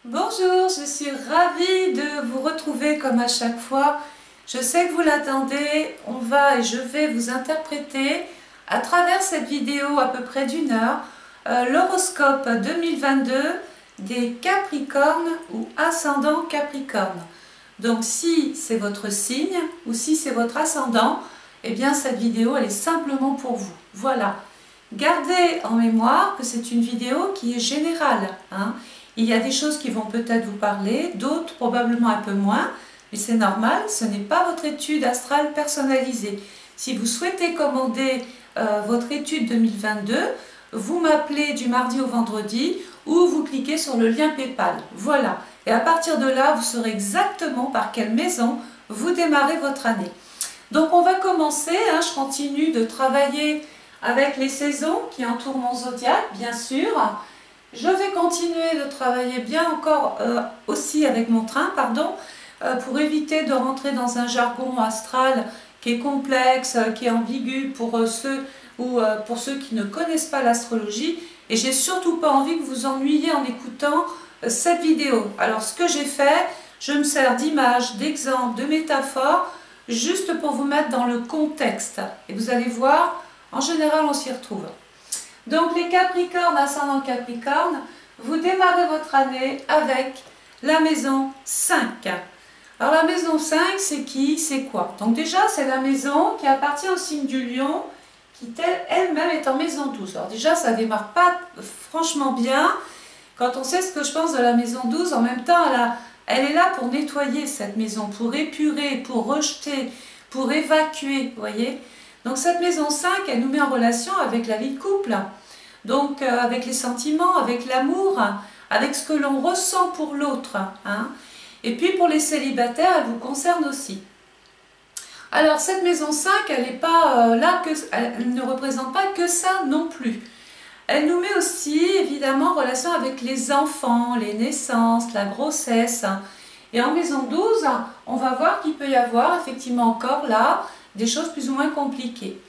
Bonjour, je suis ravie de vous retrouver comme à chaque fois. Je sais que vous l'attendez, je vais vous interpréter à travers cette vidéo à peu près d'une heure l'horoscope 2022 des Capricornes ou ascendant Capricorne. Donc si c'est votre signe ou si c'est votre ascendant, eh bien cette vidéo elle est simplement pour vous. Voilà. Gardez en mémoire que c'est une vidéo qui est générale, hein. Il y a des choses qui vont peut-être vous parler, d'autres probablement un peu moins, mais c'est normal, ce n'est pas votre étude astrale personnalisée. Si vous souhaitez commander votre étude 2022, vous m'appelez du mardi au vendredi ou vous cliquez sur le lien PayPal. Voilà, et à partir de là, vous saurez exactement par quelle maison vous démarrez votre année. Donc on va commencer, hein, je continue de travailler avec les saisons qui entourent mon zodiaque, bien sûr. Je vais continuer de travailler bien encore aussi avec mon train, pour éviter de rentrer dans un jargon astral qui est complexe, qui est ambigu pour ceux qui ne connaissent pas l'astrologie. Et j'ai surtout pas envie que vous vous ennuyiez en écoutant cette vidéo. Alors ce que j'ai fait, je me sers d'images, d'exemples, de métaphores, juste pour vous mettre dans le contexte. Et vous allez voir, en général on s'y retrouve. Donc les Capricornes, ascendant Capricorne, vous démarrez votre année avec la maison 5. Alors la maison 5, c'est qui? C'est quoi? Donc déjà, c'est la maison qui appartient au signe du Lion, qui elle-même est en maison 12. Alors déjà, ça ne démarre pas franchement bien. Quand on sait ce que je pense de la maison 12, en même temps, elle est là pour nettoyer cette maison, pour épurer, pour rejeter, pour évacuer, vous voyez? Donc cette maison 5, elle nous met en relation avec la vie de couple, donc avec les sentiments, avec l'amour, avec ce que l'on ressent pour l'autre, hein. Et puis pour les célibataires, elle vous concerne aussi. Alors cette maison 5, elle n'est pas elle ne représente pas que ça non plus. Elle nous met aussi évidemment en relation avec les enfants, les naissances, la grossesse. Et en maison 12, on va voir qu'il peut y avoir effectivement encore là des choses plus ou moins compliquées.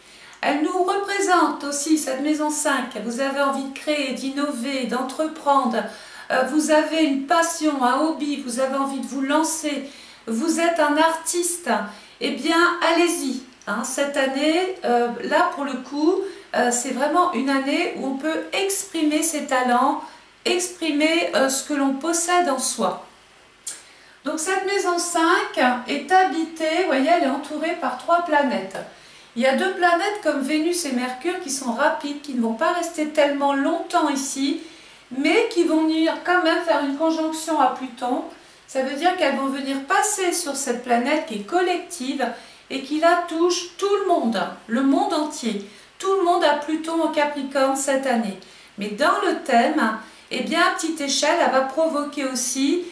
Elle nous représente aussi, cette maison 5, vous avez envie de créer, d'innover, d'entreprendre, vous avez une passion, un hobby, vous avez envie de vous lancer, vous êtes un artiste, eh bien allez-y. Hein, cette année, là pour le coup, c'est vraiment une année où on peut exprimer ses talents, exprimer ce que l'on possède en soi. Donc cette maison 5 est habitée, vous voyez, elle est entourée par 3 planètes. Il y a 2 planètes comme Vénus et Mercure qui sont rapides, qui ne vont pas rester tellement longtemps ici, mais qui vont venir quand même faire une conjonction à Pluton. Ça veut dire qu'elles vont venir passer sur cette planète qui est collective et qui la touche tout le monde entier. Tout le monde a Pluton en Capricorne cette année. Mais dans le thème, eh bien à petite échelle, elle va provoquer aussi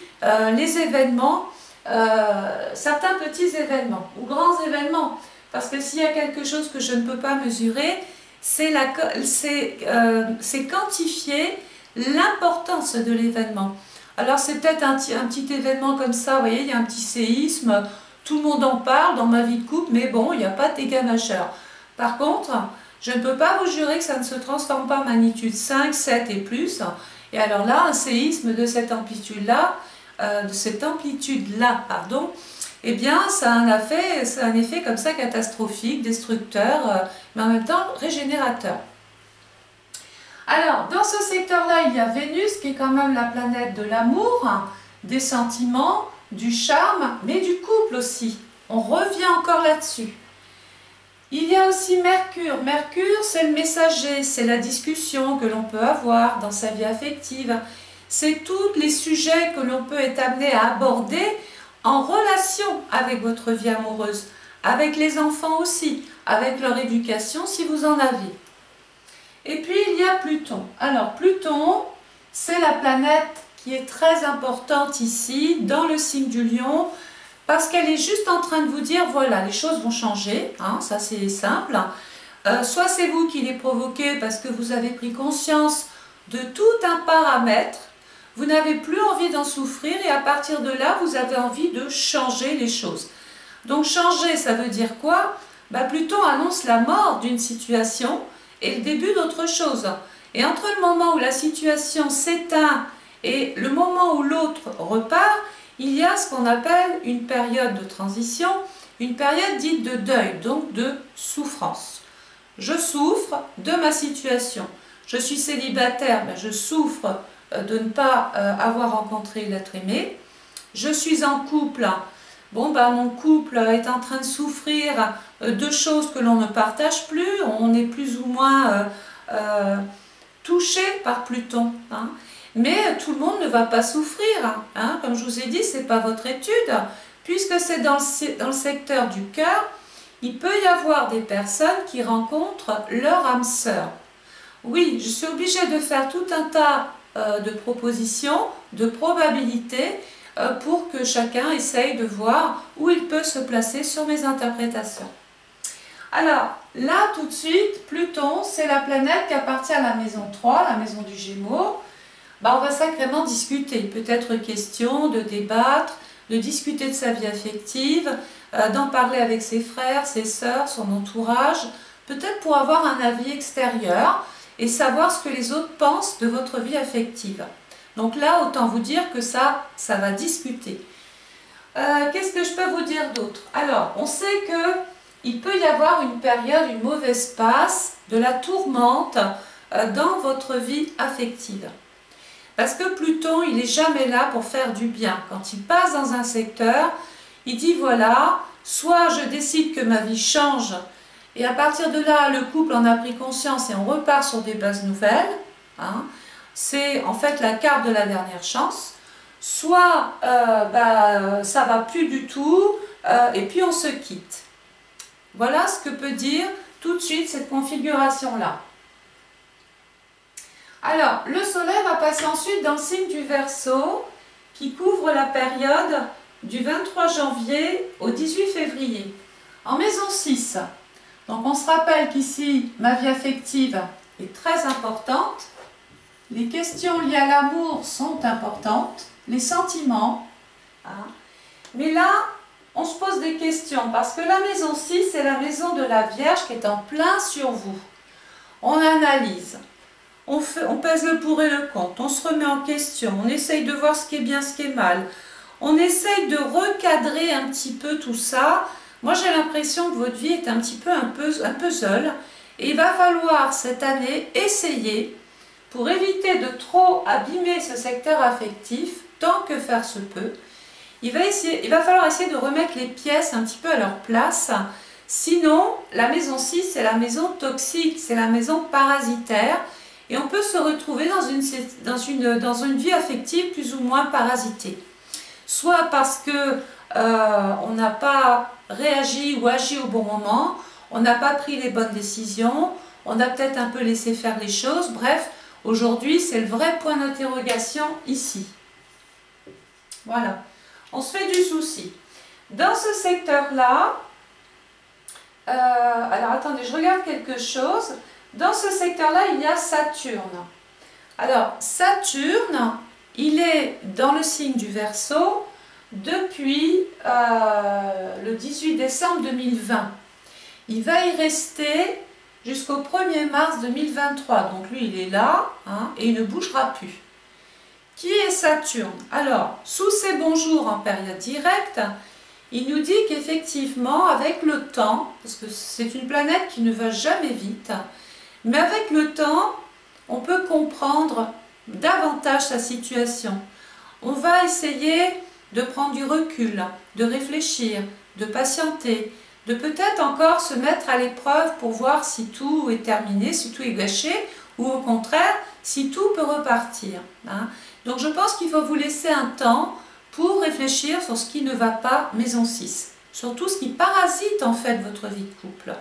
les événements, certains petits événements ou grands événements. Parce que s'il y a quelque chose que je ne peux pas mesurer, c'est quantifier l'importance de l'événement. Alors c'est peut-être un petit événement comme ça, vous voyez, il y a un petit séisme, tout le monde en parle dans ma vie de couple, mais bon, il n'y a pas de dégâts majeurs. Par contre, je ne peux pas vous jurer que ça ne se transforme pas en magnitude 5, 7 et plus. Et alors là, un séisme de cette amplitude-là, eh bien, ça a un effet comme ça catastrophique, destructeur, mais en même temps régénérateur. Alors, dans ce secteur-là, il y a Vénus, qui est quand même la planète de l'amour, des sentiments, du charme, mais du couple aussi. On revient encore là-dessus. Il y a aussi Mercure. Mercure, c'est le messager, c'est la discussion que l'on peut avoir dans sa vie affective. C'est tous les sujets que l'on peut être amené à aborder en relation avec votre vie amoureuse, avec les enfants aussi, avec leur éducation si vous en avez. Et puis il y a Pluton. Alors Pluton, c'est la planète qui est très importante ici, dans le signe du Lion, parce qu'elle est juste en train de vous dire, voilà, les choses vont changer, hein, ça c'est simple. Soit c'est vous qui les provoquez parce que vous avez pris conscience de tout un paramètre, vous n'avez plus envie d'en souffrir et à partir de là, vous avez envie de changer les choses. Donc changer, ça veut dire quoi? Pluton annonce la mort d'une situation et le début d'autre chose. Et entre le moment où la situation s'éteint Et le moment où l'autre repart, il y a ce qu'on appelle une période de transition, une période dite de deuil, donc de souffrance. Je souffre de ma situation. Je suis célibataire, ben je souffre de ne pas avoir rencontré l'être aimé. Je suis en couple, bon, ben mon couple est en train de souffrir de choses que l'on ne partage plus, on est plus ou moins touché par Pluton. Hein. Mais tout le monde ne va pas souffrir. Hein. Comme je vous ai dit, ce n'est pas votre étude. Puisque c'est dans le secteur du cœur, il peut y avoir des personnes qui rencontrent leur âme sœur. Oui, je suis obligée de faire tout un tas de propositions, de probabilités, pour que chacun essaye de voir où il peut se placer sur mes interprétations. Alors, là, tout de suite, Pluton, c'est la planète qui appartient à la maison 3, la maison du Gémeaux. Ben, on va sacrément discuter. Peut-être question de débattre, de discuter de sa vie affective, d'en parler avec ses frères, ses sœurs, son entourage, peut-être pour avoir un avis extérieur et savoir ce que les autres pensent de votre vie affective. Donc là, autant vous dire que ça va discuter. Qu'est-ce que je peux vous dire d'autre? Alors, on sait qu'il peut y avoir une période, une mauvaise passe, de la tourmente dans votre vie affective. Parce que Pluton, il n'est jamais là pour faire du bien. Quand il passe dans un secteur, il dit voilà, soit je décide que ma vie change, et à partir de là, le couple en a pris conscience et on repart sur des bases nouvelles. Hein. C'est en fait la carte de la dernière chance. Soit ça va plus du tout, et puis on se quitte. Voilà ce que peut dire tout de suite cette configuration-là. Alors, le soleil va passer ensuite dans le signe du Verseau, qui couvre la période du 23 janvier au 18 février, en maison 6. Donc, on se rappelle qu'ici, ma vie affective est très importante. Les questions liées à l'amour sont importantes, les sentiments. Hein. Mais là, on se pose des questions, parce que la maison 6, c'est la maison de la Vierge qui est en plein sur vous. On analyse. On pèse le pour et le contre, on se remet en question, on essaye de voir ce qui est bien, ce qui est mal. On essaye de recadrer un petit peu tout ça. Moi, j'ai l'impression que votre vie est un petit peu un puzzle. Et il va falloir cette année essayer, pour éviter de trop abîmer ce secteur affectif, tant que faire se peut, il va falloir essayer de remettre les pièces un petit peu à leur place. Sinon, la maison 6, c'est la maison toxique, c'est la maison parasitaire. Et on peut se retrouver dans une vie affective plus ou moins parasitée. Soit parce que on n'a pas réagi ou agi au bon moment, on n'a pas pris les bonnes décisions, on a peut-être un peu laissé faire les choses. Bref, aujourd'hui, c'est le vrai point d'interrogation ici. Voilà, on se fait du souci. Dans ce secteur-là, alors attendez, je regarde quelque chose. Dans ce secteur-là, il y a Saturne. Alors, Saturne, il est dans le signe du Verseau depuis le 18 décembre 2020. Il va y rester jusqu'au 1er mars 2023. Donc lui, il est là hein, et il ne bougera plus. Qui est Saturne? Alors, sous ses bons jours en période directe, il nous dit qu'effectivement, avec le temps, parce que c'est une planète qui ne va jamais vite, mais avec le temps, on peut comprendre davantage sa situation. On va essayer de prendre du recul, de réfléchir, de patienter, de peut-être encore se mettre à l'épreuve pour voir si tout est terminé, si tout est gâché, ou au contraire, si tout peut repartir. Hein. Donc je pense qu'il faut vous laisser un temps pour réfléchir sur ce qui ne va pas, maison 6. Sur tout ce qui parasite en fait votre vie de couple.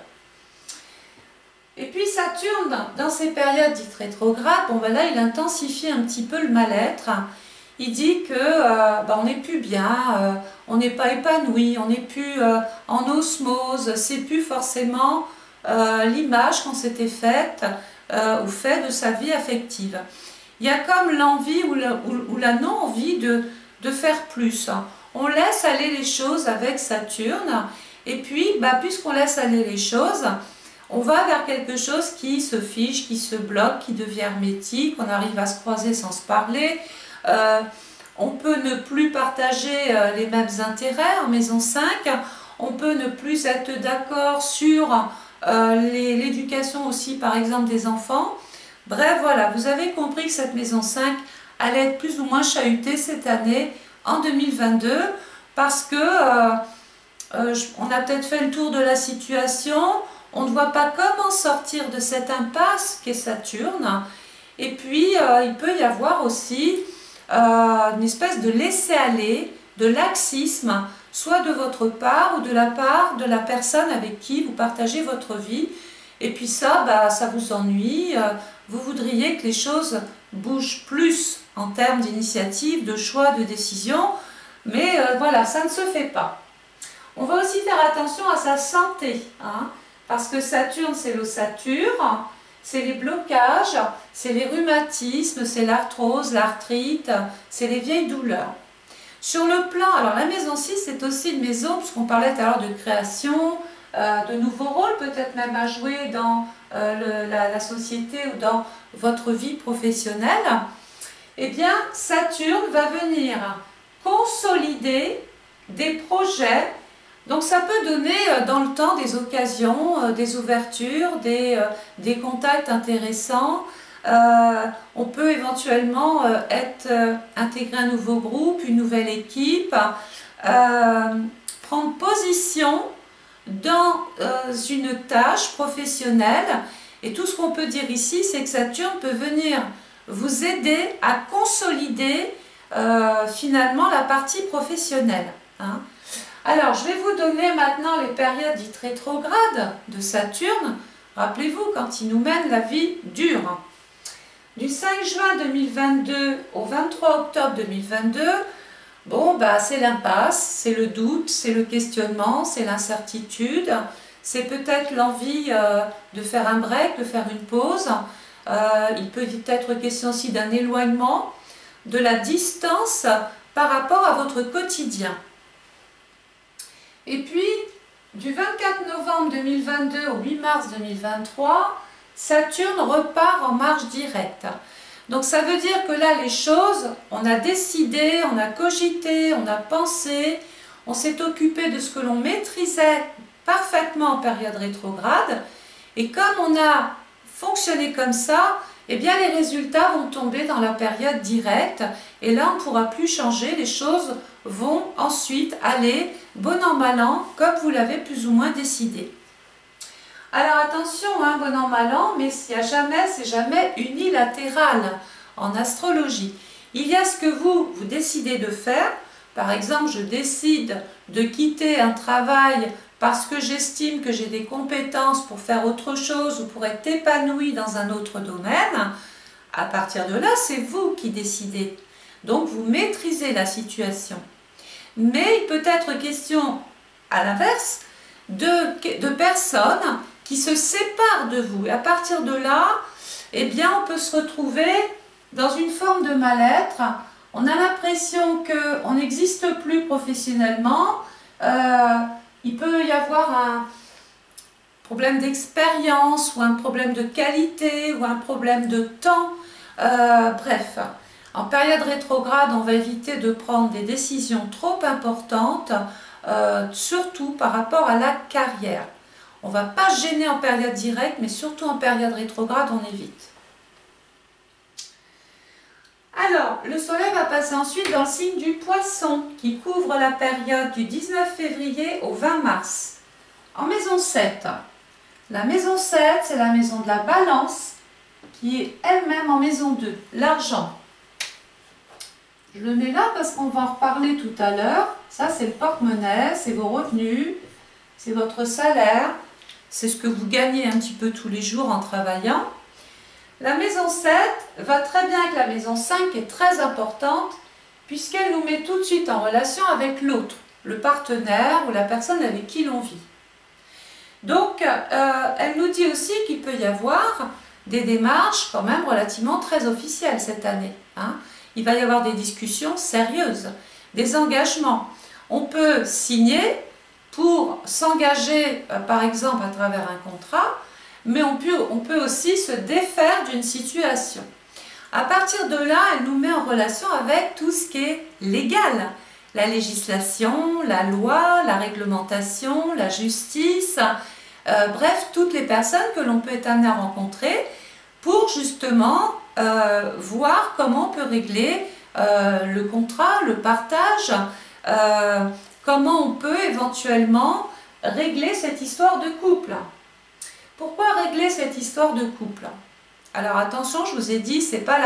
Et puis Saturne, dans ces périodes dites rétrogrades, bon ben là il intensifie un petit peu le mal-être. Il dit que on n'est plus bien, on n'est pas épanoui, on n'est plus en osmose, c'est plus forcément l'image qu'on s'était faite ou fait de sa vie affective. Il y a comme l'envie ou la non-envie de faire plus. On laisse aller les choses avec Saturne et puis puisqu'on laisse aller les choses, on va vers quelque chose qui se fige, qui se bloque, qui devient hermétique, on arrive à se croiser sans se parler, On peut ne plus partager les mêmes intérêts en maison 5. On peut ne plus être d'accord sur l'éducation aussi, par exemple, des enfants. Bref, voilà, vous avez compris que cette maison 5 allait être plus ou moins chahutée cette année, en 2022, parce que on a peut-être fait le tour de la situation, on ne voit pas comment sortir de cette impasse qu'est Saturne, et puis il peut y avoir aussi une espèce de laisser-aller, de laxisme, soit de votre part ou de la part de la personne avec qui vous partagez votre vie. Et puis ça, ça vous ennuie, vous voudriez que les choses bougent plus en termes d'initiative, de choix, de décision, mais voilà, ça ne se fait pas. On va aussi faire attention à sa santé, hein, parce que Saturne, c'est l'ossature, c'est les blocages, c'est les rhumatismes, c'est l'arthrose, l'arthrite, c'est les vieilles douleurs. Sur le plan, alors la maison 6, c'est aussi une maison, puisqu'on parlait tout à l'heure de création, de nouveaux rôles, peut-être même à jouer dans la société ou dans votre vie professionnelle. Eh bien, Saturne va venir consolider des projets. Donc ça peut donner dans le temps des occasions, des ouvertures, des contacts intéressants. On peut éventuellement intégrer un nouveau groupe, une nouvelle équipe, prendre position dans une tâche professionnelle. Et tout ce qu'on peut dire ici, c'est que Saturne peut venir vous aider à consolider finalement la partie professionnelle, hein. Alors, je vais vous donner maintenant les périodes dites rétrogrades de Saturne. Rappelez-vous, quand il nous mène la vie dure. Du 5 juin 2022 au 23 octobre 2022, bon, c'est l'impasse, c'est le doute, c'est le questionnement, c'est l'incertitude, c'est peut-être l'envie de faire un break, de faire une pause. Il peut être question aussi d'un éloignement, de la distance par rapport à votre quotidien. Et puis, du 24 novembre 2022 au 8 mars 2023, Saturne repart en marche directe. Donc ça veut dire que là, les choses, on a décidé, on a cogité, on a pensé, on s'est occupé de ce que l'on maîtrisait parfaitement en période rétrograde. Et comme on a fonctionné comme ça, eh bien les résultats vont tomber dans la période directe. Et là, on ne pourra plus changer, les choses vont ensuite aller bon an mal an, comme vous l'avez plus ou moins décidé. Alors attention, hein, bon an mal an, mais c'est jamais unilatéral en astrologie. Il y a ce que vous décidez de faire. Par exemple, je décide de quitter un travail parce que j'estime que j'ai des compétences pour faire autre chose ou pour être épanoui dans un autre domaine. À partir de là, c'est vous qui décidez. Donc, vous maîtrisez la situation. Mais il peut être question, à l'inverse, de personnes qui se séparent de vous. Et à partir de là, eh bien, on peut se retrouver dans une forme de mal-être. On a l'impression qu'on n'existe plus professionnellement. Il peut y avoir un problème d'expérience ou un problème de qualité ou un problème de temps. Bref, en période rétrograde, on va éviter de prendre des décisions trop importantes, surtout par rapport à la carrière. On ne va pas gêner en période directe, mais surtout en période rétrograde, on évite. Alors, le soleil va passer ensuite dans le signe du poisson, qui couvre la période du 19 février au 20 mars. En maison 7. La maison 7, c'est la maison de la balance, qui est elle-même en maison 2, l'argent. Je le mets là parce qu'on va en reparler tout à l'heure. Ça, c'est le porte-monnaie, c'est vos revenus, c'est votre salaire, c'est ce que vous gagnez un petit peu tous les jours en travaillant. La maison 7 va très bien avec la maison 5 qui est très importante puisqu'elle nous met tout de suite en relation avec l'autre, le partenaire ou la personne avec qui l'on vit. Donc, elle nous dit aussi qu'il peut y avoir des démarches quand même relativement très officielles cette année, hein. Il va y avoir des discussions sérieuses, des engagements. On peut signer pour s'engager, par exemple, à travers un contrat, mais on peut aussi se défaire d'une situation. À partir de là, elle nous met en relation avec tout ce qui est légal. La législation, la loi, la réglementation, la justice, bref, toutes les personnes que l'on peut être amené à rencontrer pour justement voir comment on peut régler le contrat, le partage, comment on peut éventuellement régler cette histoire de couple. Pourquoi régler cette histoire de couple? Alors attention, je vous ai dit, c'est pas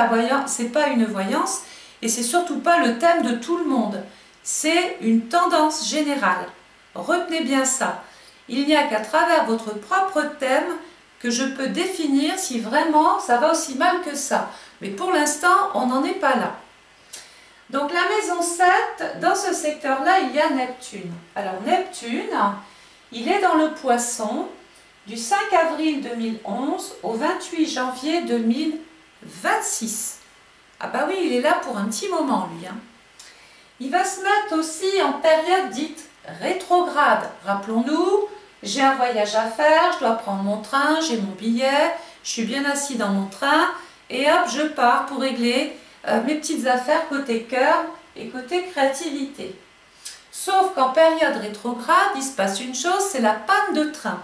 une voyance et c'est surtout pas le thème de tout le monde. C'est une tendance générale. Retenez bien ça. Il n'y a qu'à travers votre propre thème que je peux définir si vraiment ça va aussi mal que ça. Mais pour l'instant, on n'en est pas là. Donc la maison 7, dans ce secteur-là, il y a Neptune. Alors Neptune, il est dans le Poisson du 5 avril 2011 au 28 janvier 2026. Ah bah oui, il est là pour un petit moment, lui. Il va se mettre aussi en période dite rétrograde. Rappelons-nous, j'ai un voyage à faire, je dois prendre mon train, j'ai mon billet, je suis bien assis dans mon train et hop, je pars pour régler mes petites affaires côté cœur et côté créativité. Sauf qu'en période rétrograde, il se passe une chose, c'est la panne de train.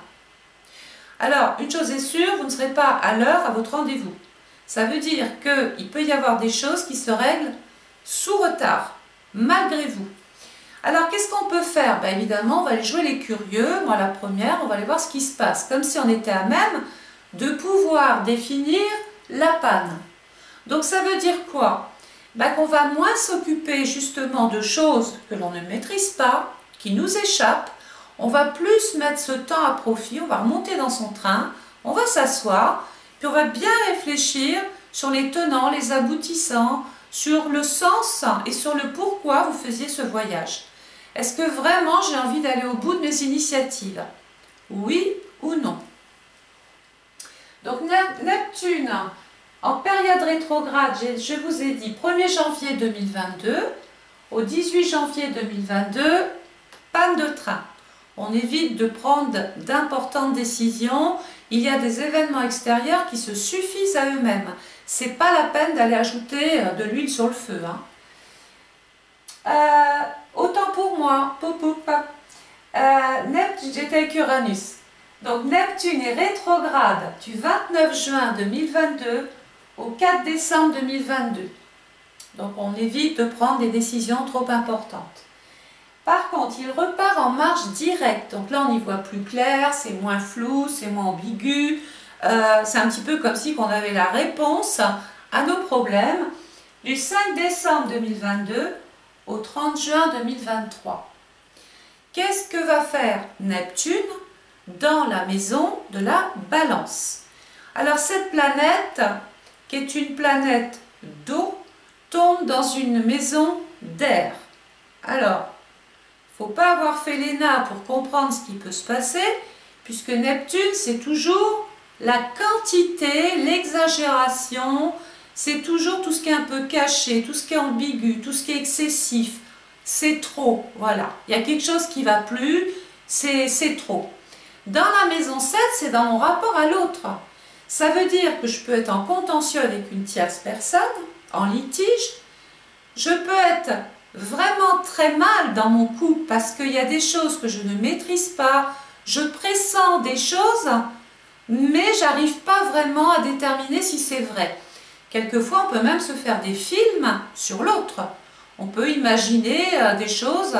Alors, une chose est sûre, vous ne serez pas à l'heure à votre rendez-vous. Ça veut dire qu'il peut y avoir des choses qui se règlent sous retard, malgré vous. Alors, qu'est-ce qu'on peut faire? Ben, évidemment, on va aller jouer les curieux. Moi, la première, on va aller voir ce qui se passe. Comme si on était à même de pouvoir définir la panne. Donc, ça veut dire quoi? Ben, qu'on va moins s'occuper justement de choses que l'on ne maîtrise pas, qui nous échappent. On va plus mettre ce temps à profit, on va remonter dans son train, on va s'asseoir, puis on va bien réfléchir sur les tenants, les aboutissants, sur le sens et sur le pourquoi vous faisiez ce voyage. Est-ce que vraiment j'ai envie d'aller au bout de mes initiatives? Oui ou non? Donc Neptune, en période rétrograde, je vous ai dit 1er janvier 2022 au 18 janvier 2022, panne de train. On évite de prendre d'importantes décisions. Il y a des événements extérieurs qui se suffisent à eux-mêmes. Ce n'est pas la peine d'aller ajouter de l'huile sur le feu. Autant pour moi, j'étais avec Uranus. Donc Neptune est rétrograde du 29 juin 2022 au 4 décembre 2022. Donc on évite de prendre des décisions trop importantes. Par contre, il repart en marche directe. Donc là, on y voit plus clair, c'est moins flou, c'est moins ambigu. C'est un petit peu comme si on avait la réponse à nos problèmes du 5 décembre 2022 au 30 juin 2023. Qu'est-ce que va faire Neptune dans la maison de la Balance? Alors cette planète, qui est une planète d'eau, tombe dans une maison d'air. Alors, il ne faut pas avoir fait l'ENA pour comprendre ce qui peut se passer, puisque Neptune, c'est toujours la quantité, l'exagération, c'est toujours tout ce qui est un peu caché, tout ce qui est ambigu, tout ce qui est excessif. C'est trop, voilà. Il y a quelque chose qui ne va plus, c'est trop. Dans la maison 7, c'est dans mon rapport à l'autre. Ça veut dire que je peux être en contentieux avec une tierce personne, en litige. Je peux être vraiment très mal dans mon couple parce qu'il y a des choses que je ne maîtrise pas, je pressens des choses, mais j'arrive pas vraiment à déterminer si c'est vrai. Quelquefois, on peut même se faire des films sur l'autre. On peut imaginer des choses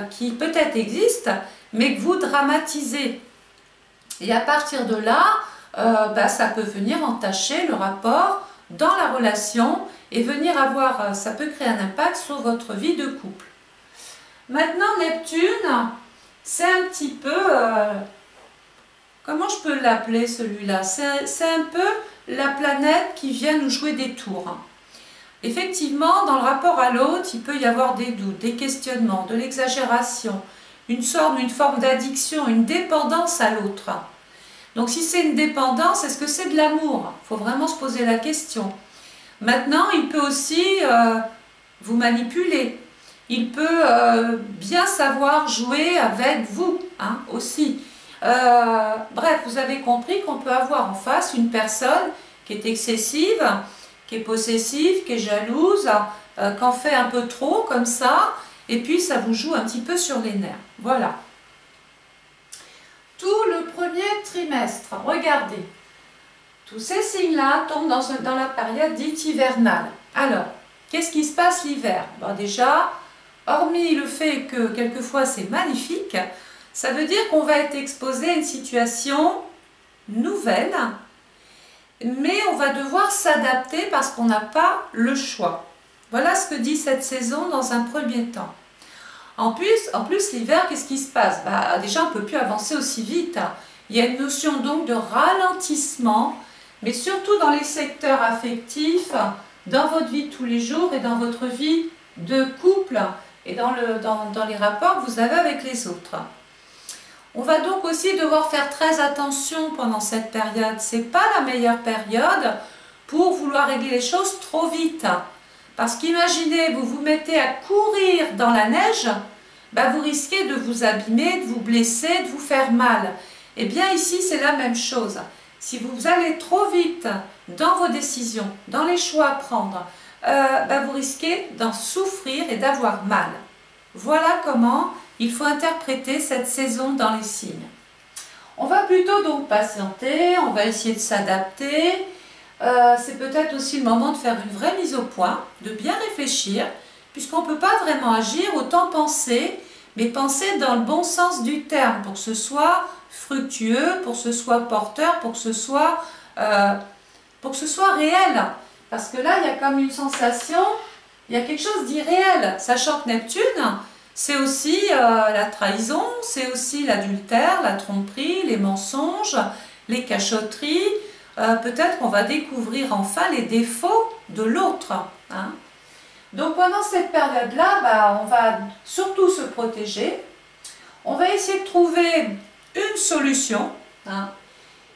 qui peut-être existent, mais que vous dramatisez. Et à partir de là, ça peut venir entacher le rapport dans la relation et venir avoir, ça peut créer un impact sur votre vie de couple. Maintenant, Neptune, c'est un petit peu, comment je peux l'appeler celui-là? C'est un peu la planète qui vient nous jouer des tours. Effectivement, dans le rapport à l'autre, il peut y avoir des doutes, des questionnements, de l'exagération, une forme d'addiction, une dépendance à l'autre. Donc si c'est une dépendance, est-ce que c'est de l'amour? Il faut vraiment se poser la question. Maintenant, il peut aussi vous manipuler. Il peut bien savoir jouer avec vous aussi. Bref, vous avez compris qu'on peut avoir en face une personne qui est excessive, qui est possessive, qui est jalouse, qu'en fait un peu trop comme ça, et puis ça vous joue un petit peu sur les nerfs. Voilà. Tout le premier trimestre, regardez, tous ces signes-là tombent dans la période dite hivernale. Alors, qu'est-ce qui se passe l'hiver? Bon, déjà, hormis le fait que quelquefois c'est magnifique, ça veut dire qu'on va être exposé à une situation nouvelle, mais on va devoir s'adapter parce qu'on n'a pas le choix. Voilà ce que dit cette saison dans un premier temps. En plus l'hiver, qu'est-ce qui se passe? Déjà, on ne peut plus avancer aussi vite. Il y a une notion donc de ralentissement, mais surtout dans les secteurs affectifs, dans votre vie de tous les jours et dans votre vie de couple et dans les rapports que vous avez avec les autres. On va donc aussi devoir faire très attention pendant cette période. Ce n'est pas la meilleure période pour vouloir régler les choses trop vite. Parce qu'imaginez, vous vous mettez à courir dans la neige, vous risquez de vous abîmer, de vous blesser, de vous faire mal. Eh bien ici, c'est la même chose. Si vous allez trop vite dans vos décisions, dans les choix à prendre, vous risquez d'en souffrir et d'avoir mal. Voilà comment il faut interpréter cette saison dans les signes. On va plutôt donc patienter, on va essayer de s'adapter. C'est peut-être aussi le moment de faire une vraie mise au point, de bien réfléchir, puisqu'on ne peut pas vraiment agir, autant penser, mais penser dans le bon sens du terme, pour que ce soit fructueux, pour que ce soit porteur, pour que ce soit réel. Parce que là, il y a comme une sensation, il y a quelque chose d'irréel, sachant que Neptune, c'est aussi la trahison, c'est aussi l'adultère, la tromperie, les mensonges, les cachotteries. Peut-être qu'on va découvrir enfin les défauts de l'autre. Hein. Donc pendant cette période-là, on va surtout se protéger. On va essayer de trouver une solution. Hein,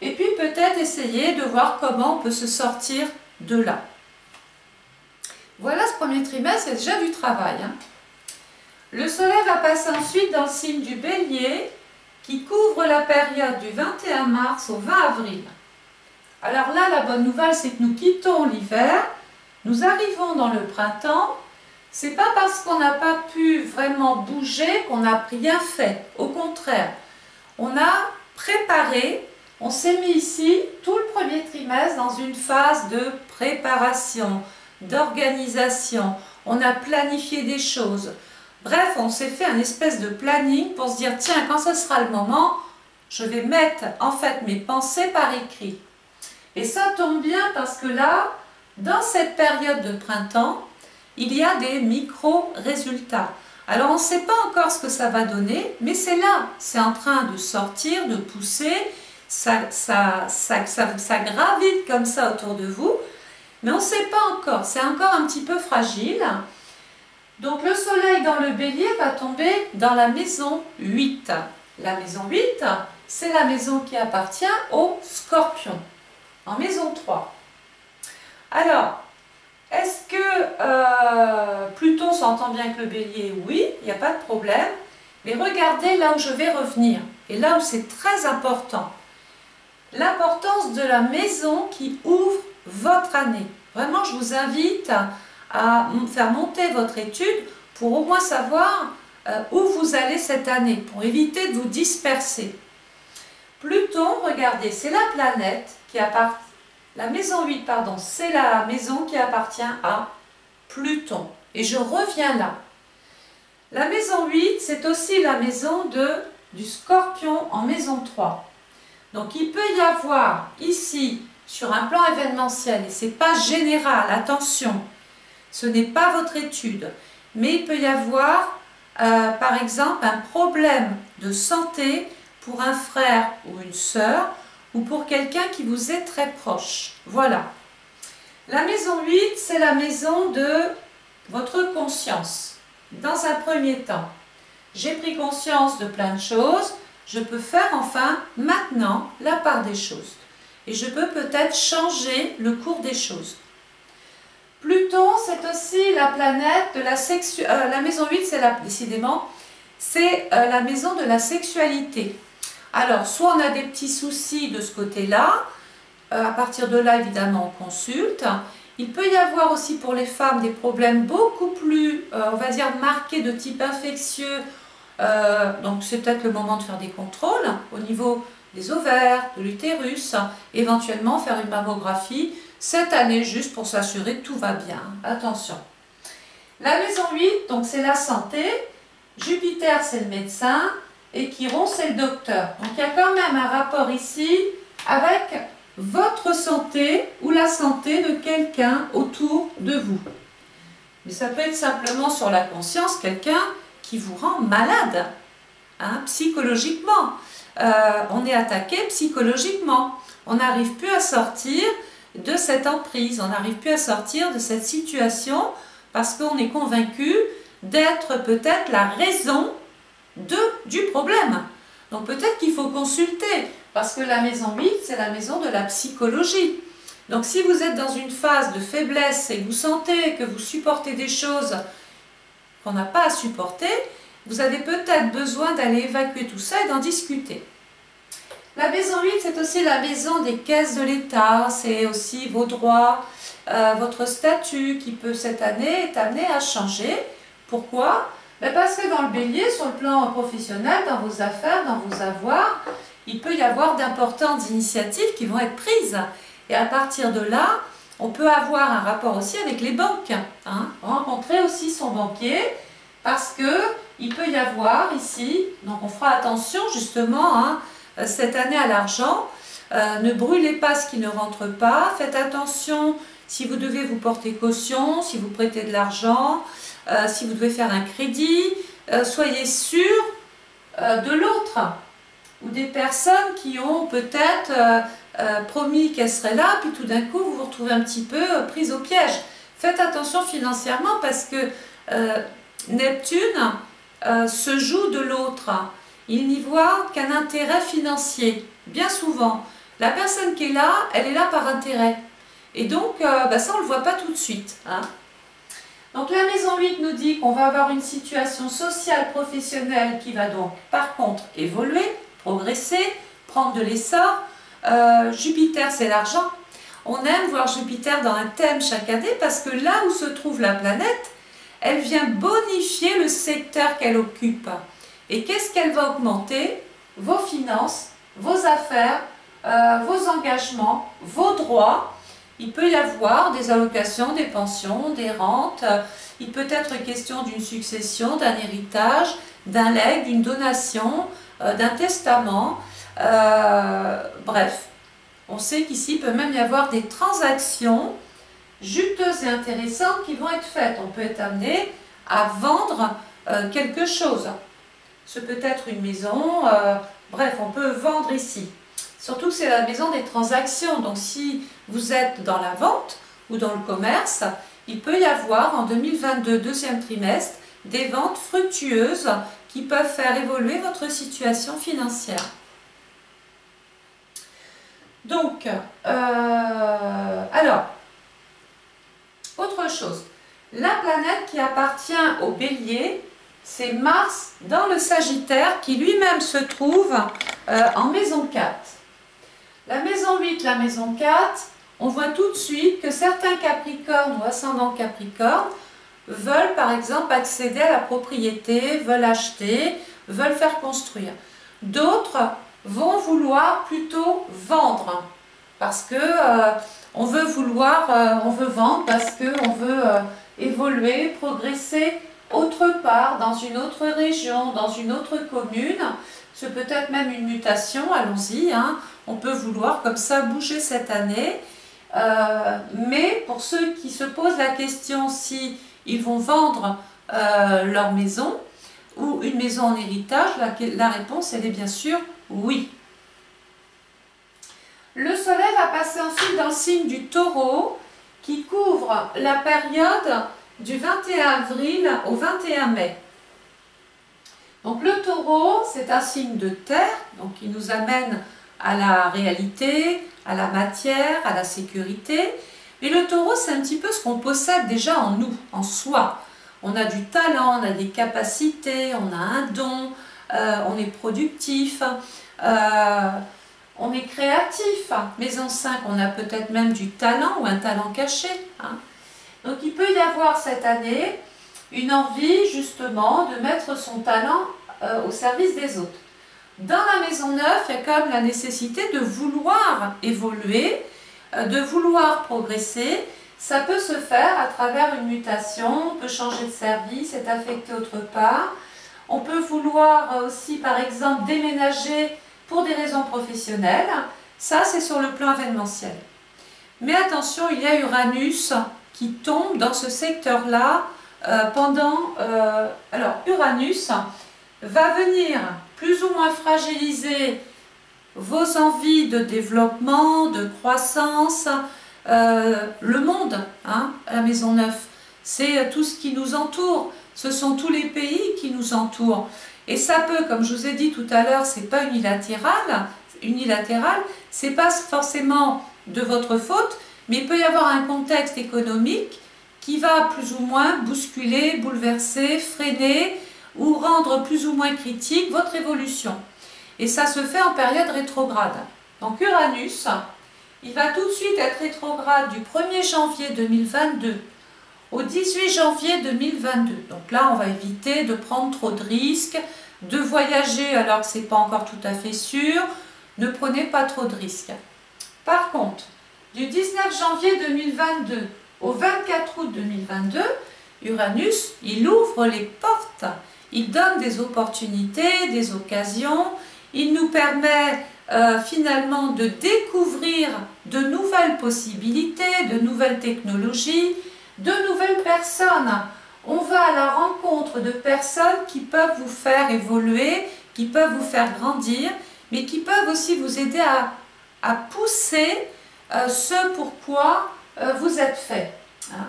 et puis peut-être essayer de voir comment on peut se sortir de là. Voilà, ce premier trimestre, c'est déjà du travail. Hein. Le soleil va passer ensuite dans le signe du Bélier, qui couvre la période du 21 mars au 20 avril. Alors là, la bonne nouvelle, c'est que nous quittons l'hiver, nous arrivons dans le printemps. C'est pas parce qu'on n'a pas pu vraiment bouger qu'on n'a rien fait. Au contraire, on a préparé, on s'est mis ici tout le premier trimestre dans une phase de préparation, d'organisation. On a planifié des choses. Bref, on s'est fait un espèce de planning pour se dire, tiens, quand ce sera le moment, je vais mettre en fait mes pensées par écrit. Et ça tombe bien parce que là, dans cette période de printemps, il y a des micro-résultats. Alors on ne sait pas encore ce que ça va donner, mais c'est là, c'est en train de sortir, de pousser, ça gravite comme ça autour de vous, mais on ne sait pas encore, c'est encore un petit peu fragile. Donc le soleil dans le bélier va tomber dans la maison 8. La maison 8, c'est la maison qui appartient au scorpion, en maison 3. Alors, est-ce que Pluton s'entend bien avec le bélier? Oui, il n'y a pas de problème. Mais regardez là où je vais revenir, et là où c'est très important. L'importance de la maison qui ouvre votre année. Vraiment, je vous invite à faire monter votre étude pour au moins savoir où vous allez cette année, pour éviter de vous disperser. Pluton, regardez, c'est la planète qui appartient. La maison 8, pardon, c'est la maison qui appartient à Pluton. Et je reviens là. La maison 8, c'est aussi la maison du Scorpion en maison 3. Donc il peut y avoir ici, sur un plan événementiel, et ce n'est pas général, attention, ce n'est pas votre étude, mais il peut y avoir, par exemple, un problème de santé pour un frère ou une sœur, ou pour quelqu'un qui vous est très proche. Voilà. La maison 8, c'est la maison de votre conscience. Dans un premier temps, j'ai pris conscience de plein de choses, je peux faire enfin, maintenant, la part des choses. Et je peux peut-être changer le cours des choses. Pluton, c'est aussi la planète de la sexualité. La maison 8, décidément, c'est la maison de la sexualité. Alors, soit on a des petits soucis de ce côté-là, à partir de là, évidemment, on consulte, Il peut y avoir aussi pour les femmes des problèmes beaucoup plus, on va dire, marqués de type infectieux. Donc c'est peut-être le moment de faire des contrôles au niveau des ovaires, de l'utérus, éventuellement faire une mammographie cette année juste pour s'assurer que tout va bien. Attention. La maison 8, donc c'est la santé, Jupiter c'est le médecin et Chiron c'est le docteur. Donc il y a quand même un rapport ici avec votre santé ou la santé de quelqu'un autour de vous. Mais ça peut être simplement sur la conscience quelqu'un qui vous rend malade, hein, psychologiquement. On est attaqué psychologiquement. On n'arrive plus à sortir de cette emprise, on n'arrive plus à sortir de cette situation parce qu'on est convaincu d'être peut-être la raison du problème. Donc peut-être qu'il faut consulter, parce que la maison 8, c'est la maison de la psychologie. Donc si vous êtes dans une phase de faiblesse et que vous sentez que vous supportez des choses qu'on n'a pas à supporter, vous avez peut-être besoin d'aller évacuer tout ça et d'en discuter. La maison 8, c'est aussi la maison des caisses de l'État, c'est aussi vos droits, votre statut qui peut cette année être amené à changer. Pourquoi? Parce que dans le bélier, sur le plan professionnel, dans vos affaires, dans vos avoirs, il peut y avoir d'importantes initiatives qui vont être prises. Et à partir de là, on peut avoir un rapport aussi avec les banques. Hein, rencontrer aussi son banquier, parce qu'il peut y avoir ici, donc on fera attention justement hein, cette année à l'argent, ne brûlez pas ce qui ne rentre pas, faites attention si vous devez vous porter caution, si vous prêtez de l'argent, si vous devez faire un crédit, soyez sûr de l'autre ou des personnes qui ont peut-être promis qu'elles seraient là, puis tout d'un coup vous vous retrouvez un petit peu prise au piège. Faites attention financièrement parce que Neptune se joue de l'autre. Il n'y voit qu'un intérêt financier. Bien souvent, la personne qui est là, elle est là par intérêt. Et donc, ça on ne le voit pas tout de suite. Hein. Donc la maison 8 nous dit qu'on va avoir une situation sociale, professionnelle qui va donc par contre évoluer, progresser, prendre de l'essor. Jupiter c'est l'argent. On aime voir Jupiter dans un thème chaque année parce que là où se trouve la planète, elle vient bonifier le secteur qu'elle occupe. Et qu'est-ce qu'elle va augmenter? Vos finances, vos affaires, vos engagements, vos droits. Il peut y avoir des allocations, des pensions, des rentes. Il peut être question d'une succession, d'un héritage, d'un legs, d'une donation, d'un testament. Bref, on sait qu'ici il peut même y avoir des transactions juteuses et intéressantes qui vont être faites. On peut être amené à vendre quelque chose. Ce peut être une maison, bref, on peut vendre ici. Surtout que c'est la maison des transactions, donc si vous êtes dans la vente ou dans le commerce, il peut y avoir en 2022, deuxième trimestre, des ventes fructueuses qui peuvent faire évoluer votre situation financière. Donc, alors, autre chose, la planète qui appartient au Bélier, c'est Mars dans le Sagittaire qui lui-même se trouve en maison 4. La maison 8, la maison 4, on voit tout de suite que certains Capricornes ou ascendants Capricorne veulent par exemple accéder à la propriété, veulent acheter, veulent faire construire. D'autres vont vouloir plutôt vendre parce que on veut vendre parce qu'on veut évoluer, progresser autre part, dans une autre région, dans une autre commune. C'est peut-être même une mutation, allons-y, hein. On peut vouloir comme ça bouger cette année. Mais pour ceux qui se posent la question si ils vont vendre leur maison ou une maison en héritage, la réponse elle est bien sûr oui. Le soleil va passer ensuite dans le signe du Taureau qui couvre la période du 21 avril au 21 mai. Donc le Taureau, c'est un signe de terre, donc qui nous amène à la réalité, à la matière, à la sécurité. Mais le Taureau, c'est un petit peu ce qu'on possède déjà en nous, en soi. On a du talent, on a des capacités, on a un don, on est productif. on est créatif. Maison 5, on a peut-être même du talent ou un talent caché. Hein. Donc il peut y avoir cette année une envie justement de mettre son talent au service des autres. Dans la maison 9, il y a quand même la nécessité de vouloir évoluer, de vouloir progresser. Ça peut se faire à travers une mutation, on peut changer de service, être affecté autre part. On peut vouloir aussi, par exemple, déménager pour des raisons professionnelles. Ça, c'est sur le plan événementiel. Mais attention, il y a Uranus qui tombe dans ce secteur-là alors, Uranus va venir plus ou moins fragiliser vos envies de développement, de croissance, le monde, hein, la maison 9, c'est tout ce qui nous entoure, ce sont tous les pays qui nous entourent. Et ça peut, comme je vous ai dit tout à l'heure, c'est pas unilatéral, c'est pas forcément de votre faute, mais il peut y avoir un contexte économique qui va plus ou moins bousculer, bouleverser, freiner ou rendre plus ou moins critique votre évolution. Et ça se fait en période rétrograde. Donc Uranus, il va tout de suite être rétrograde du 1er janvier 2022 au 18 janvier 2022. Donc là, on va éviter de prendre trop de risques, de voyager alors que ce n'est pas encore tout à fait sûr. Ne prenez pas trop de risques. Par contre, du 19 janvier 2022 au 24 août 2022, Uranus, il ouvre les portes. Il donne des opportunités, des occasions. Il nous permet finalement de découvrir de nouvelles possibilités, de nouvelles technologies, de nouvelles personnes. On va à la rencontre de personnes qui peuvent vous faire évoluer, qui peuvent vous faire grandir, mais qui peuvent aussi vous aider à pousser ce pourquoi vous êtes fait. Hein.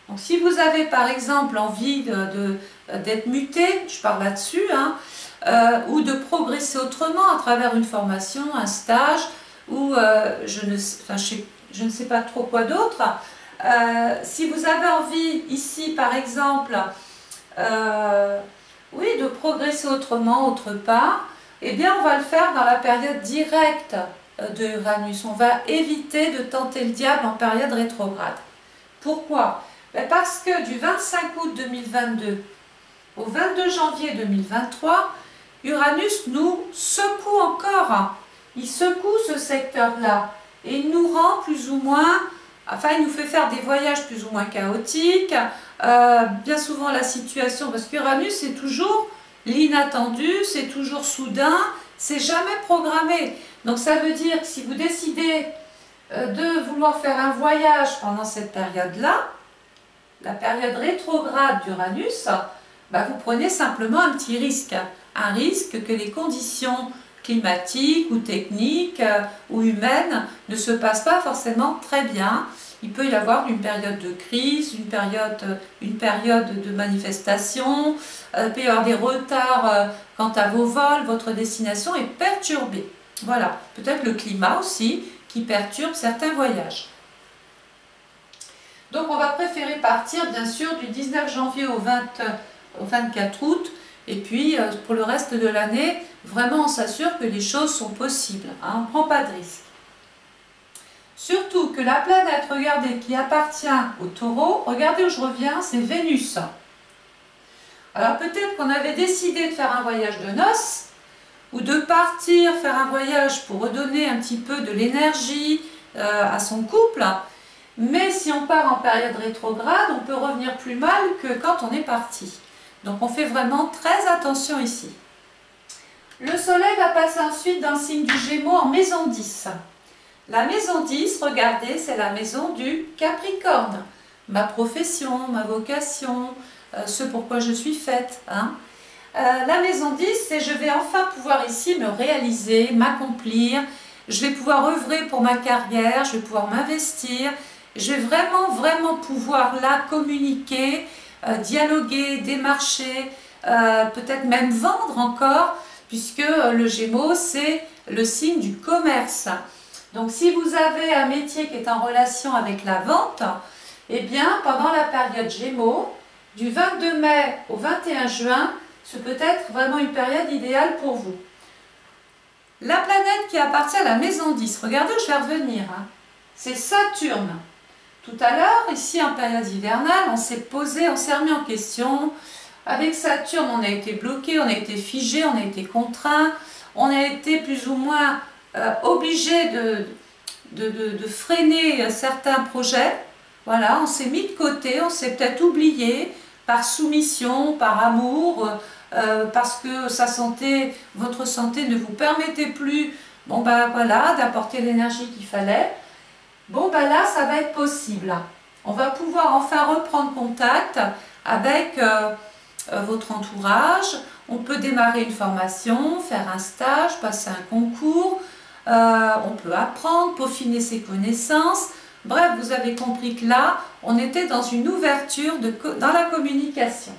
Donc si vous avez par exemple envie d'être muté, je parle là-dessus, hein, ou de progresser autrement à travers une formation, un stage, ou je ne sais pas trop quoi d'autre. Si vous avez envie ici par exemple oui, de progresser autrement autre part, eh bien on va le faire dans la période directe de Uranus. On va éviter de tenter le diable en période rétrograde. Pourquoi? Parce que du 25 août 2022 au 22 janvier 2023, Uranus nous secoue encore. Il secoue ce secteur-là et il nous rend plus ou moins, enfin il nous fait faire des voyages plus ou moins chaotiques. Bien souvent la situation, parce qu'Uranus c'est toujours l'inattendu, c'est toujours soudain, c'est jamais programmé. Donc ça veut dire que si vous décidez de vouloir faire un voyage pendant cette période-là, la période rétrograde d'Uranus, vous prenez simplement un petit risque. Un risque que les conditions climatiques ou techniques ou humaines ne se passent pas forcément très bien. Il peut y avoir une période de crise, une période de manifestation, il peut y avoir des retards quant à vos vols, votre destination est perturbée. Voilà, peut-être le climat aussi qui perturbe certains voyages. Donc on va préférer partir bien sûr du 19 janvier au 24 août et puis pour le reste de l'année, vraiment on s'assure que les choses sont possibles, hein, on ne prend pas de risque. Surtout que la planète, regardez, qui appartient au Taureau, regardez où je reviens, c'est Vénus. Alors peut-être qu'on avait décidé de faire un voyage de noces ou de partir faire un voyage pour redonner un petit peu de l'énergie à son couple. Mais si on part en période rétrograde, on peut revenir plus mal que quand on est parti. Donc on fait vraiment très attention ici. Le soleil va passer ensuite dans le signe du Gémeaux en maison 10. La maison 10, regardez, c'est la maison du Capricorne. Ma profession, ma vocation, ce pourquoi je suis faite. Hein. La maison 10, c'est je vais enfin pouvoir ici me réaliser, m'accomplir. Je vais pouvoir œuvrer pour ma carrière, je vais pouvoir m'investir. Je vais vraiment pouvoir là communiquer, dialoguer, démarcher, peut-être même vendre encore, puisque le Gémeaux, c'est le signe du commerce. Donc si vous avez un métier qui est en relation avec la vente, eh bien pendant la période Gémeaux, du 22 mai au 21 juin, ce peut être vraiment une période idéale pour vous. La planète qui appartient à la maison 10, regardez où je vais revenir, hein. C'est Saturne. Tout à l'heure, ici en période hivernale, on s'est posé, on s'est remis en question. Avec Saturne, on a été bloqué, on a été figé, on a été contraint, on a été plus ou moins obligé de freiner certains projets. Voilà, on s'est mis de côté, on s'est peut-être oublié par soumission, par amour, parce que votre santé ne vous permettait plus, bon ben voilà, d'apporter l'énergie qu'il fallait. Bon ben là, ça va être possible. On va pouvoir enfin reprendre contact avec votre entourage. On peut démarrer une formation, faire un stage, passer un concours. On peut apprendre, peaufiner ses connaissances. Bref, vous avez compris que là, on était dans une ouverture dans la communication.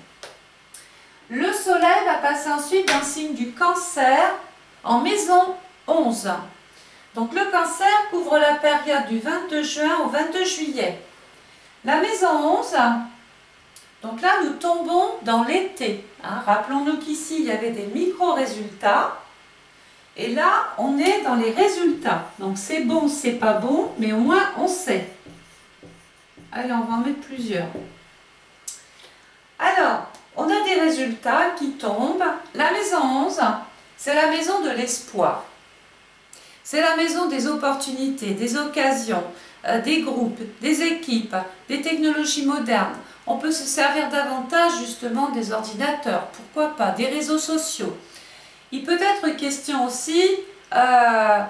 Le soleil va passer ensuite dans le signe du Cancer en maison 11. Donc le Cancer couvre la période du 22 juin au 22 juillet. La maison 11, donc là nous tombons dans l'été. Hein. Rappelons-nous qu'ici il y avait des micro-résultats. Et là on est dans les résultats. Donc c'est bon, c'est pas bon, mais au moins on sait. Allez, on va en mettre plusieurs. Alors, on a des résultats qui tombent. La maison 11, c'est la maison de l'espoir. C'est la maison des opportunités, des occasions, des groupes, des équipes, des technologies modernes. On peut se servir davantage justement des ordinateurs, pourquoi pas, des réseaux sociaux. Il peut être question aussi, que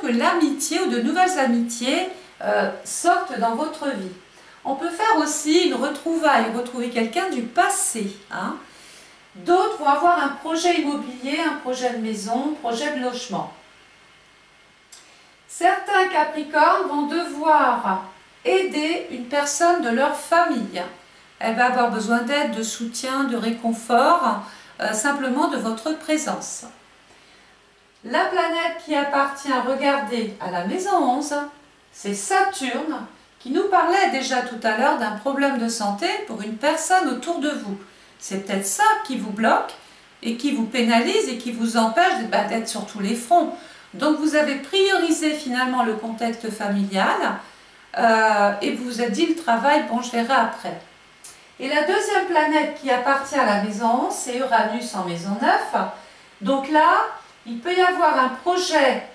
l'amitié ou de nouvelles amitiés sortent dans votre vie. On peut faire aussi une retrouvaille, retrouver quelqu'un du passé. Hein. D'autres vont avoir un projet immobilier, un projet de maison, un projet de logement. Certains Capricornes vont devoir aider une personne de leur famille. Elle va avoir besoin d'aide, de soutien, de réconfort, simplement de votre présence. La planète qui appartient, regardez, à la maison 11, c'est Saturne, qui nous parlait déjà tout à l'heure d'un problème de santé pour une personne autour de vous. C'est peut-être ça qui vous bloque et qui vous pénalise et qui vous empêche d'être sur tous les fronts. Donc vous avez priorisé finalement le contexte familial et vous vous êtes dit le travail, bon je verrai après. Et la deuxième planète qui appartient à la maison 11, c'est Uranus en maison 9. Donc là, il peut y avoir un projet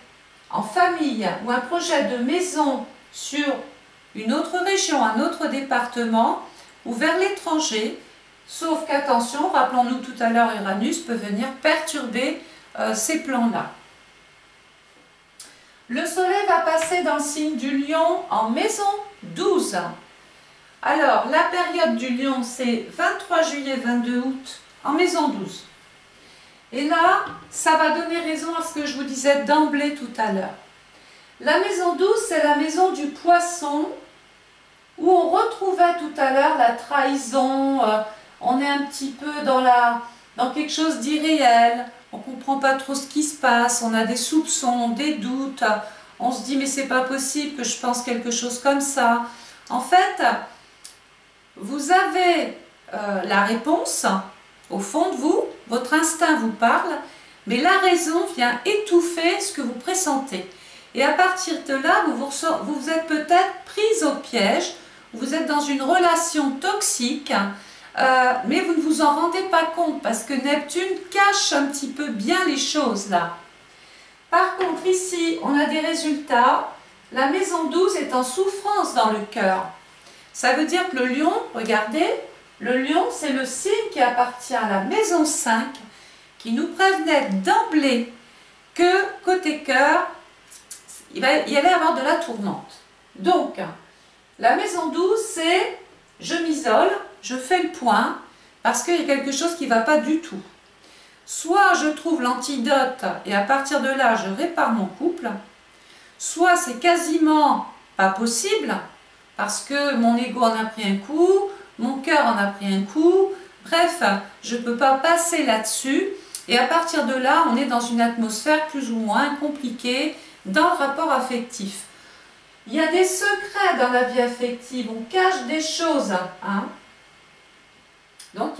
en famille ou un projet de maison sur une autre région, un autre département ou vers l'étranger. Sauf qu'attention, rappelons-nous tout à l'heure, Uranus peut venir perturber ces plans-là. Le soleil va passer dans le signe du Lion en maison 12. Alors, la période du Lion, c'est 23 juillet, 22 août en maison 12. Et là, ça va donner raison à ce que je vous disais d'emblée tout à l'heure. La maison 12, c'est la maison du Poisson, où on retrouvait tout à l'heure la trahison. On est un petit peu dans quelque chose d'irréel, on ne comprend pas trop ce qui se passe, on a des soupçons, des doutes, on se dit mais c'est pas possible que je pense quelque chose comme ça. En fait, vous avez la réponse au fond de vous, votre instinct vous parle, mais la raison vient étouffer ce que vous pressentez. Et à partir de là, vous êtes peut-être prise au piège, vous êtes dans une relation toxique, mais vous ne vous en rendez pas compte parce que Neptune cache un petit peu bien les choses là. Par contre ici, on a des résultats. La maison 12 est en souffrance dans le cœur. Ça veut dire que le lion, regardez, le lion c'est le signe qui appartient à la maison 5 qui nous prévenait d'emblée que côté cœur, il y allait y avoir de la tourmente. Donc, la maison 12 c'est je m'isole, je fais le point parce qu'il y a quelque chose qui ne va pas du tout. Soit je trouve l'antidote et à partir de là je répare mon couple, soit c'est quasiment pas possible parce que mon ego en a pris un coup, mon cœur en a pris un coup, bref, je ne peux pas passer là-dessus et à partir de là on est dans une atmosphère plus ou moins compliquée dans le rapport affectif. Il y a des secrets dans la vie affective, on cache des choses. Hein. Donc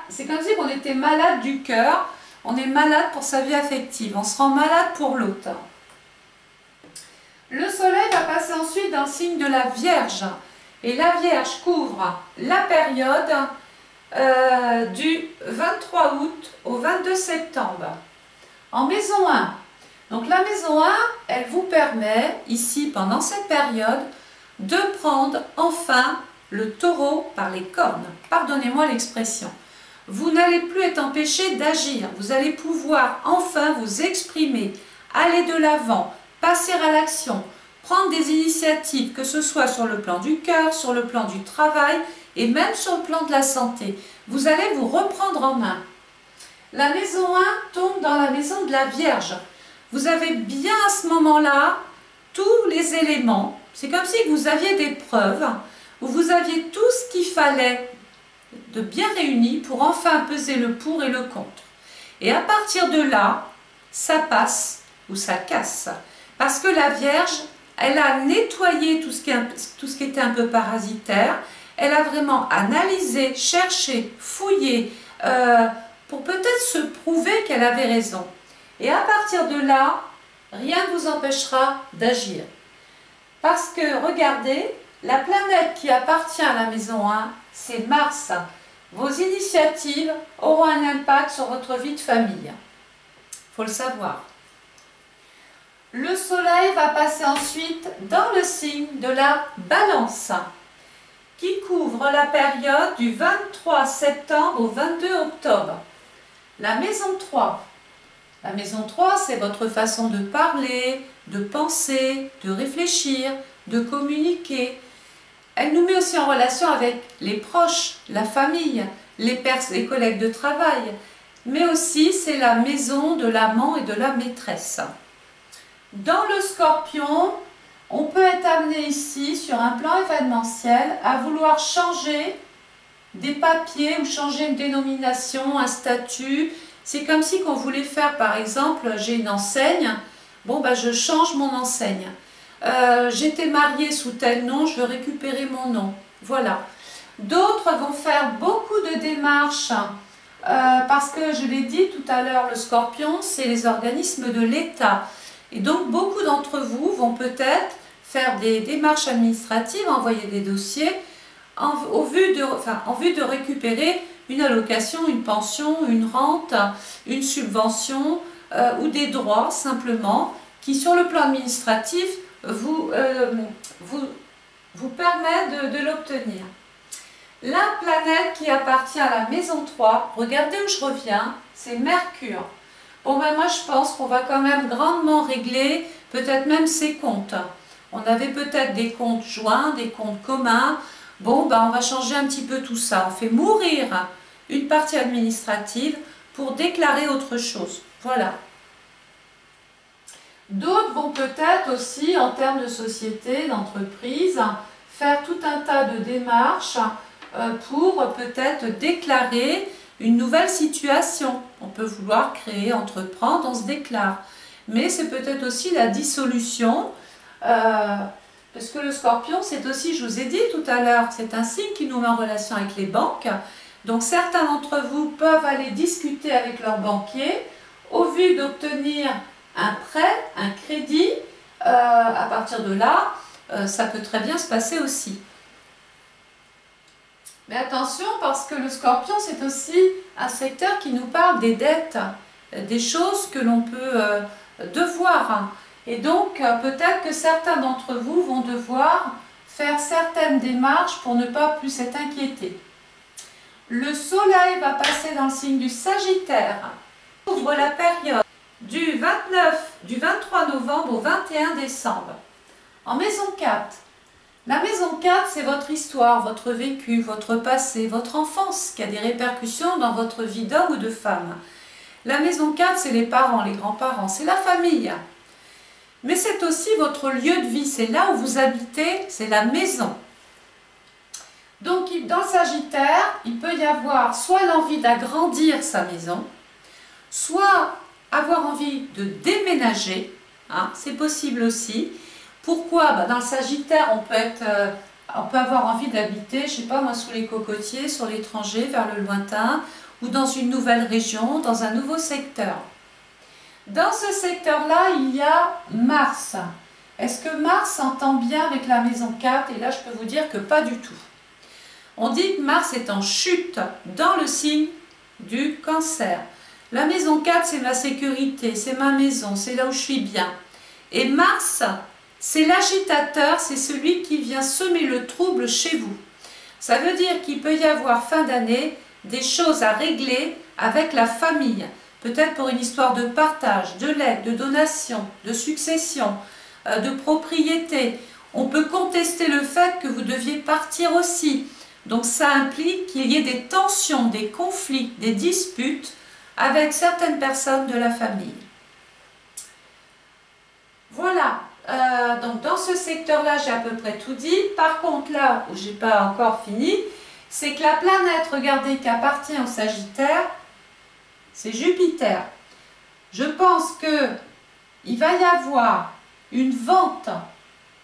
c'est comme si on était malade du cœur, On est malade pour sa vie affective, on se rend malade pour l'autre. Le soleil va passer ensuite dans le signe de la Vierge. Et la Vierge couvre la période du 23 août au 22 septembre. En maison 1. Donc la maison 1, elle vous permet, ici, pendant cette période, de prendre enfin le taureau par les cornes. Pardonnez-moi l'expression. Vous n'allez plus être empêché d'agir. Vous allez pouvoir enfin vous exprimer, aller de l'avant, passer à l'action, prendre des initiatives, que ce soit sur le plan du cœur, sur le plan du travail et même sur le plan de la santé. Vous allez vous reprendre en main. La maison 1 tombe dans la maison de la Vierge. Vous avez bien à ce moment-là tous les éléments. C'est comme si vous aviez des preuves, où vous aviez tout ce qu'il fallait de bien réuni pour enfin peser le pour et le contre. Et à partir de là, ça passe ou ça casse. Parce que la Vierge, elle a nettoyé tout ce qui était un peu parasitaire. Elle a vraiment analysé, cherché, fouillé, pour peut-être se prouver qu'elle avait raison. Et à partir de là, rien ne vous empêchera d'agir. Parce que, regardez, la planète qui appartient à la maison 1, c'est Mars. Vos initiatives auront un impact sur votre vie de famille. Il faut le savoir. Le soleil va passer ensuite dans le signe de la Balance, qui couvre la période du 23 septembre au 22 octobre. La maison 3. La maison 3, c'est votre façon de parler, de penser, de réfléchir, de communiquer. Elle nous met aussi en relation avec les proches, la famille, les collègues de travail, mais aussi c'est la maison de l'amant et de la maîtresse. Dans le Scorpion, on peut être amené ici, sur un plan événementiel, à vouloir changer des papiers ou changer une dénomination, un statut. C'est comme si qu'on voulait faire, par exemple, j'ai une enseigne, bon ben je change mon enseigne. J'étais mariée sous tel nom, je veux récupérer mon nom. Voilà. D'autres vont faire beaucoup de démarches, parce que je l'ai dit tout à l'heure, le Scorpion, c'est les organismes de l'État. Et donc beaucoup d'entre vous vont peut-être faire des démarches administratives, envoyer des dossiers en vue de récupérer une allocation, une pension, une rente, une subvention ou des droits simplement qui sur le plan administratif vous permet de l'obtenir. La planète qui appartient à la maison 3, regardez où je reviens, c'est Mercure. Bon ben moi je pense qu'on va quand même grandement régler peut-être même ses comptes. On avait peut-être des comptes joints, des comptes communs. Bon ben on va changer un petit peu tout ça. On fait mourir une partie administrative pour déclarer autre chose. Voilà. D'autres vont peut-être aussi en termes de société, d'entreprise, faire tout un tas de démarches pour peut-être déclarer une nouvelle situation. On peut vouloir créer, entreprendre, on se déclare. Mais c'est peut-être aussi la dissolution, parce que le Scorpion, c'est aussi, je vous ai dit tout à l'heure, c'est un signe qui nous met en relation avec les banques. Donc certains d'entre vous peuvent aller discuter avec leur banquier au vu d'obtenir un prêt, un crédit. À partir de là, ça peut très bien se passer aussi. Mais attention, parce que le Scorpion, c'est aussi un secteur qui nous parle des dettes, des choses que l'on peut devoir. Et donc, peut-être que certains d'entre vous vont devoir faire certaines démarches pour ne pas plus être inquiétés. Le Soleil va passer dans le signe du Sagittaire. Ouvre la période du 23 novembre au 21 décembre. En maison 4. La maison 4, c'est votre histoire, votre vécu, votre passé, votre enfance qui a des répercussions dans votre vie d'homme ou de femme. La maison 4, c'est les parents, les grands-parents, c'est la famille. Mais c'est aussi votre lieu de vie, c'est là où vous habitez, c'est la maison. Donc dans le Sagittaire, il peut y avoir soit l'envie d'agrandir sa maison, soit avoir envie de déménager, hein, c'est possible aussi. Pourquoi? Dans le Sagittaire, on peut avoir envie d'habiter, je ne sais pas moi, sous les cocotiers, sur l'étranger, vers le lointain, ou dans une nouvelle région, dans un nouveau secteur. Dans ce secteur-là, il y a Mars. Est-ce que Mars s'entend bien avec la maison 4? Et là, je peux vous dire que pas du tout. On dit que Mars est en chute dans le signe du Cancer. La maison 4, c'est ma sécurité, c'est ma maison, c'est là où je suis bien. Et Mars, c'est l'agitateur, c'est celui qui vient semer le trouble chez vous. Ça veut dire qu'il peut y avoir fin d'année des choses à régler avec la famille. Peut-être pour une histoire de partage, de legs, de donation, de succession, de propriété. On peut contester le fait que vous deviez partir aussi. Donc ça implique qu'il y ait des tensions, des conflits, des disputes avec certaines personnes de la famille. Voilà, donc dans ce secteur-là, j'ai à peu près tout dit. Par contre, là où je n'ai pas encore fini, c'est que la planète, regardez, qui appartient au Sagittaire, c'est Jupiter. Je pense qu'il va y avoir une vente,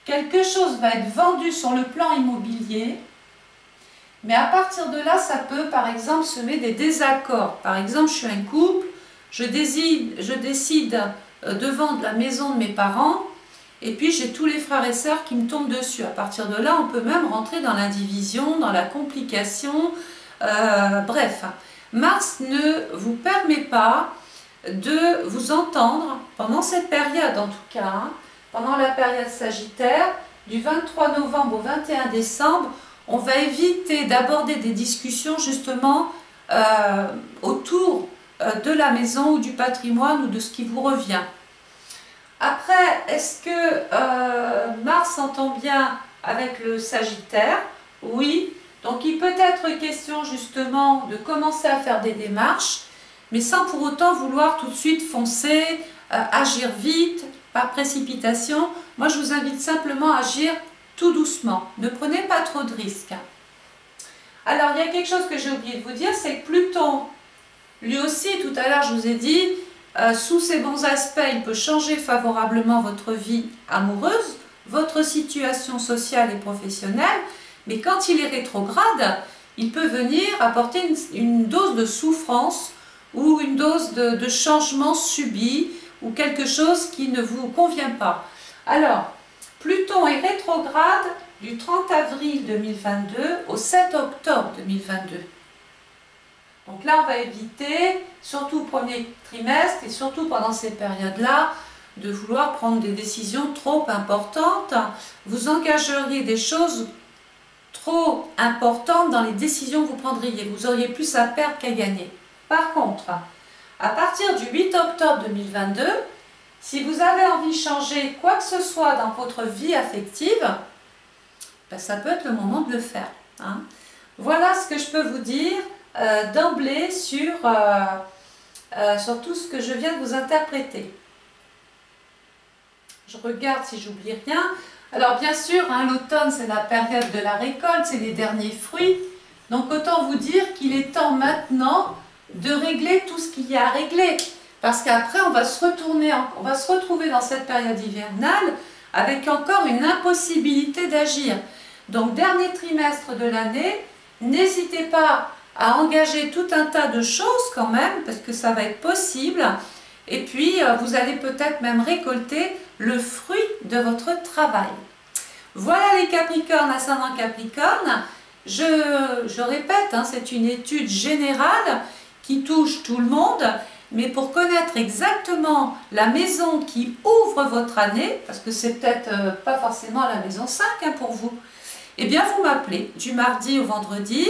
quelque chose va être vendu sur le plan immobilier, mais à partir de là, ça peut par exemple semer des désaccords. Par exemple, je suis un couple, je décide de vendre la maison de mes parents, et puis j'ai tous les frères et sœurs qui me tombent dessus. À partir de là, on peut même rentrer dans l'indivision, dans la complication, bref. Mars ne vous permet pas de vous entendre pendant cette période, en tout cas, hein, pendant la période Sagittaire, du 23 novembre au 21 décembre, on va éviter d'aborder des discussions justement autour de la maison ou du patrimoine ou de ce qui vous revient. Après, est-ce que Mars s'entend bien avec le Sagittaire? Oui. Donc il peut être question justement de commencer à faire des démarches, mais sans pour autant vouloir tout de suite foncer, agir vite, par précipitation. Moi je vous invite simplement à agir tout doucement, ne prenez pas trop de risques. Alors il y a quelque chose que j'ai oublié de vous dire, c'est que Pluton, lui aussi, tout à l'heure je vous ai dit, sous ses bons aspects, il peut changer favorablement votre vie amoureuse, votre situation sociale et professionnelle, mais quand il est rétrograde, il peut venir apporter une dose de souffrance ou une dose de changement subi ou quelque chose qui ne vous convient pas. Alors, Pluton est rétrograde du 30 avril 2022 au 7 octobre 2022. Donc là, on va éviter, surtout au premier trimestre et surtout pendant ces périodes-là, de vouloir prendre des décisions trop importantes. Vous engageriez des choses trop importantes dans les décisions que vous prendriez. Vous auriez plus à perdre qu'à gagner. Par contre, à partir du 8 octobre 2022, si vous avez envie de changer quoi que ce soit dans votre vie affective, ben ça peut être le moment de le faire. Hein. Voilà ce que je peux vous dire d'emblée sur tout ce que je viens de vous interpréter. Je regarde si j'oublie rien. Alors bien sûr, hein, l'automne c'est la période de la récolte, c'est les derniers fruits. Donc autant vous dire qu'il est temps maintenant de régler tout ce qu'il y a à régler. Parce qu'après on va se retrouver dans cette période hivernale avec encore une impossibilité d'agir. Donc dernier trimestre de l'année, n'hésitez pas à engager tout un tas de choses quand même, parce que ça va être possible. Et puis vous allez peut-être même récolter le fruit de votre travail. Voilà les Capricornes, ascendant Capricorne. Je répète, hein, c'est une étude générale qui touche tout le monde, mais pour connaître exactement la maison qui ouvre votre année, parce que c'est peut-être pas forcément la maison 5 hein, pour vous, eh bien vous m'appelez du mardi au vendredi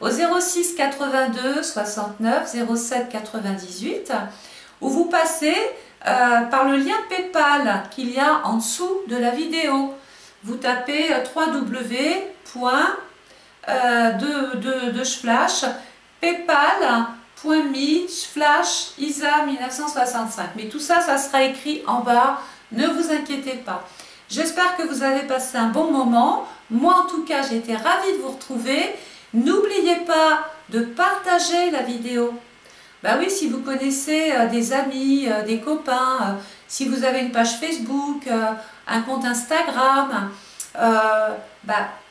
au 06 82 69 07 98 ou vous passez par le lien PayPal qu'il y a en dessous de la vidéo. Vous tapez paypal.me/isa1965. Mais tout ça, ça sera écrit en bas, ne vous inquiétez pas. J'espère que vous avez passé un bon moment. Moi, en tout cas, j'ai été ravie de vous retrouver. N'oubliez pas de partager la vidéo. Ben oui, si vous connaissez des amis, des copains, si vous avez une page Facebook, un compte Instagram,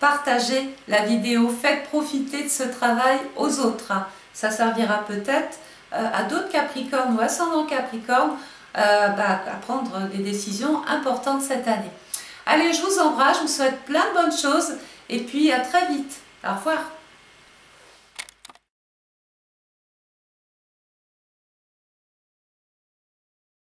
partagez la vidéo, faites profiter de ce travail aux autres. ça servira peut-être à d'autres Capricornes ou ascendants Capricorne à prendre des décisions importantes cette année. Allez, je vous embrasse, je vous souhaite plein de bonnes choses et puis à très vite. Au revoir.